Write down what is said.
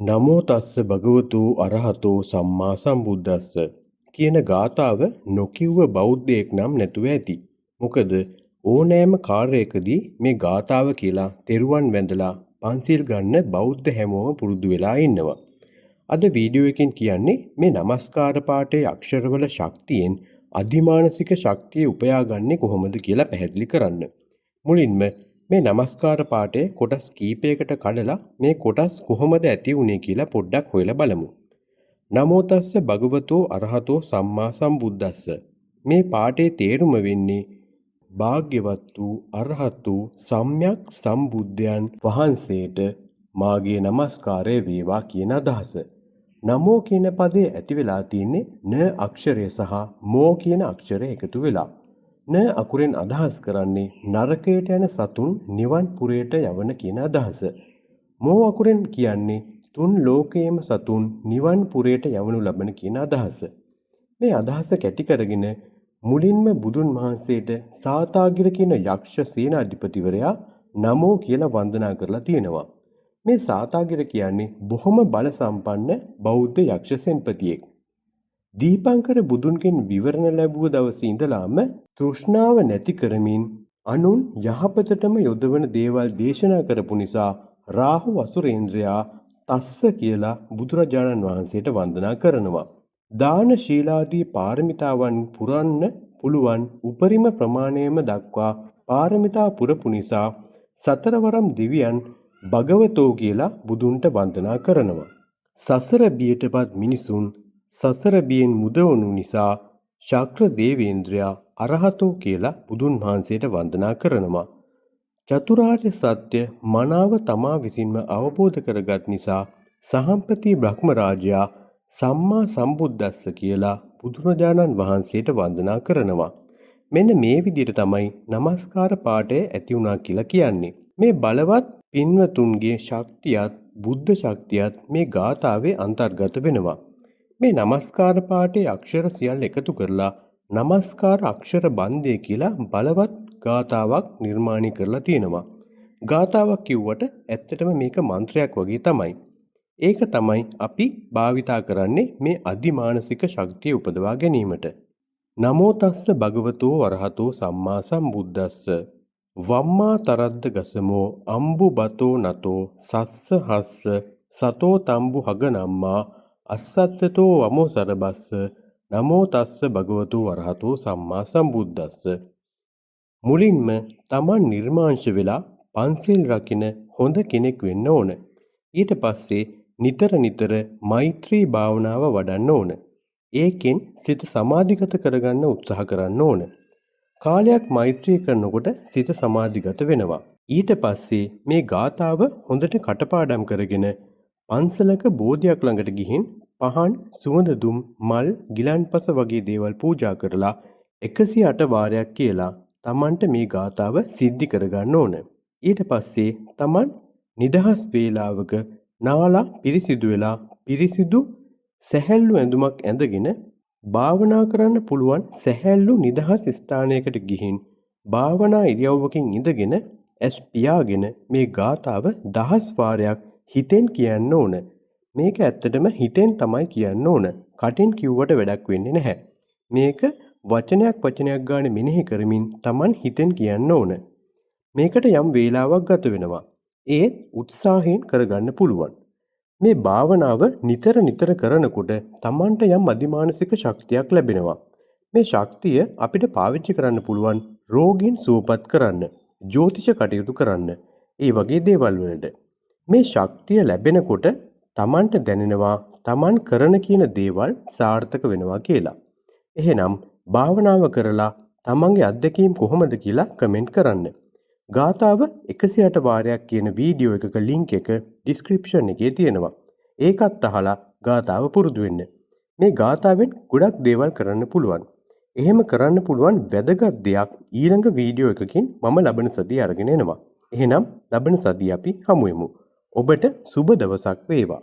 නමෝ තස්ස භගවතු අරහතෝ සම්මා සම්බුද්දස්ස කියන ගාථාව නොකිව්ව බෞද්ධයෙක් නම් නැතුව ඇති. මොකද ඕනෑම කාර්යයකදී මේ ගාථාව කියලා තෙරුවන් වැඳලා පන්සිල් ගන්න බෞද්ධ හැමෝම පුරුදු වෙලා ඉන්නවා. අද වීඩියෝ එකකින් කියන්නේ මේ නමස්කාර පාඨයේ අක්ෂරවල ශක්තියෙන් අධිමානසික ශක්තිය උපයාගන්නේ කොහොමද කියලා පැහැදිලි කරන්න. මුලින්ම මේ නමස්කාර පාඨයේ කොටස් කීපයකට කඩලා මේ කොටස් කොහොමද ඇති වුනේ කියලා පොඩ්ඩක් හොයලා බලමු. නමෝ තස්ස භගවතෝ අරහතෝ සම්මා සම්බුද්දස්ස. මේ පාඨයේ තේරුම වෙන්නේ භාග්‍යවත් වූ අරහත් වූ සම්්‍යක් සම්බුද්ධයන් වහන්සේට මාගේ නමස්කාරය වේවා කියන අදහස. නමෝ කියන පදේ ඇති වෙලා තියෙන්නේ න අක්ෂරය සහ මෝ කියන අක්ෂරය එකතු වෙලා. න අකුරෙන් අදහස් කරන්නේ නරකයට යන සතුන් නිවන් පුරයට යවන කියන අදහස. මෝ අකුරෙන් කියන්නේ තුන් ලෝකයේම සතුන් නිවන් පුරයට යවනු ලබන කියන අදහස. මේ අදහස කැටි කරගෙන මුලින්ම බුදුන් වහන්සේට සාතාගිර කියන යක්ෂ සේනාධිපතිවරයා නමෝ කියලා වන්දනා කරලා තියෙනවා. මේ සාතාගිර කියන්නේ බොහොම බල සම්පන්න බෞද්ධ යක්ෂ සෙන්පතියෙක්. දීපංකර බුදුන්ගෙන් විවරණ ලැබුව දවසේ ඉඳලාම තෘෂ්ණාව නැති කරමින් අනුන් යහපතටම යොදවන දේවල් දේශනා කරපු නිසා රාහු අසුරේන්ද්‍රයා තස්ස කියලා බුදුරජාණන් වහන්සේට වන්දනා කරනවා. දාන ශීලාදී පාරමිතාවන් පුරන්න පුළුවන් උපරිම ප්‍රමාණයම දක්වා පාරමිතා පුරපු නිසා සතරවරම් දිව්‍යයන් භගවතෝ කියලා බුදුන්ට වන්දනා කරනවා. සසර බියටපත් මිනිසුන් සසර බියෙන් මුදවනු නිසා ශක්‍ර දේවේන්ද්‍රයා අරහතෝ කියලා බුදුන් වහන්සේට වන්දනා කරනවා. චතුරාර්ය සත්‍ය මනාව තමා විසින්ම අවබෝධ කරගත් නිසා සහම්පති බ්‍රහ්ම රාජයා සම්මා සම්බුද්දස්ස කියලා බුදුරජාණන් වහන්සේට වන්දනා කරනවා. මෙන්න මේ විදිහට තමයි නමස්කාර පාඨය ඇති වුණා කියලා කියන්නේ. මේ බලවත් පින්වතුන්ගේ ශක්තියත් බුද්ධ ශක්තියත් මේ ගාථාවේ අන්තර්ගත වෙනවා. මේ නමස්කාර පාඨයේ අක්ෂර සියල්ල එකතු කරලා නමස්කාර අක්ෂර බන්ධය කියලා බලවත් ගාථාවක් නිර්මාණය කරලා තියෙනවා. ගාථාවක් කිව්වට ඇත්තටම මේක මන්ත්‍රයක් වගේ තමයි. ඒක තමයි අපි භාවිතා කරන්නේ මේ අධිමානසික ශක්තිය උපදවා ගැනීමට. නමෝ තස්ස භගවතෝ වරහතෝ සම්මා සම්බුද්දස්ස වම්මා තරද්ද ගසමෝ අම්බු බතෝ නතෝ සස්ස හස්ස සතෝ තම්බු හගනම්මා අස්සත්තතෝ වමෝ සරබස්ස නමෝ තස්ස භගවතු වරහතෝ සම්මා සම්බුද්දස්ස. මුලින්ම තමන් නිර්මාංශ වෙලා පන්සිල් රකින හොඳ කෙනෙක් වෙන්න ඕන. ඊට පස්සේ නිතර මෛත්‍රී භාවනාව වඩන්න ඕන. ඒකෙන් සිත සමාධිගත කරගන්න උත්සාහ කරන්න ඕන. කාලයක් මෛත්‍රී කරනකොට සිත සමාධිගත වෙනවා. ඊට පස්සේ මේ ගාථාව හොඳට කටපාඩම් කරගෙන පන්සලක බෝධියක් ළඟට ගිහින් පහන් සුවඳ දුම් මල් ගිලන්පස වගේ දේවල් පූජා කරලා 108 වාරයක් කියලා තමන්ට මේ ගාථාව සිද්ධි කරගන්න ඕන. ඊට පස්සේ තමන් නිදහස් වේලාවක නාලා පිරිසිදු වෙලා පිරිසිදු සැහැල්ලු ඇඳුමක් ඇඳගෙන භාවනා කරන්න පුළුවන් සැහැල්ලු නිදහස් ස්ථානයකට ගිහින් භාවනා ඉරියව්වකින් ඉඳගෙන ඇස් පියාගෙන මේ ගාථාව 10 වාරයක් හිතෙන් කියන්න ඕන. මේක ඇත්තටම හිතෙන් තමයි කියන්න ඕන. කටින් කිව්වට වැඩක් වෙන්නේ නැහැ. මේක වචනයක් ගානේ මෙනෙහි කරමින් Taman හිතෙන් කියන්න ඕන. මේකට යම් වේලාවක් ගත වෙනවා. ඒත් උත්සාහයෙන් කරගන්න පුළුවන්. මේ භාවනාව නිතර කරනකොට Tamanට යම් අධිමානසික ශක්තියක් ලැබෙනවා. මේ ශක්තිය අපිට පාවිච්චි කරන්න පුළුවන් රෝගීන් සුවපත් කරන්න, ජ්‍යොතිෂ කටයුතු කරන්න, ඒ වගේ දේවල් වලට. මේ ශක්තිය ලැබෙනකොට තමන්ට දැනෙනවා තමන් කරන කියන දේවල් සාර්ථක වෙනවා කියලා. එහෙනම් භාවනාව කරලා තමන්ගේ අත්දැකීම් කොහොමද කියලා කමෙන්ට් කරන්න. ගාථාව 108 වාරයක් කියන වීඩියෝ එකක ලින්ක් එක ඩිස්ක්‍රිප්ෂන් එකේ තියෙනවා. ඒකත් අහලා ගාථාව පුරුදු වෙන්න. මේ ගාථාවෙන් ගොඩක් දේවල් කරන්න පුළුවන්. එහෙම කරන්න පුළුවන් වැදගත් දෙයක් ඊළඟ වීඩියෝ එකකින් මම ලබන සතියේ අරගෙන එනවා. එහෙනම් ලබන සතියේ අපි හමු වෙමු. ඔබට සුබ දවසක් වේවා.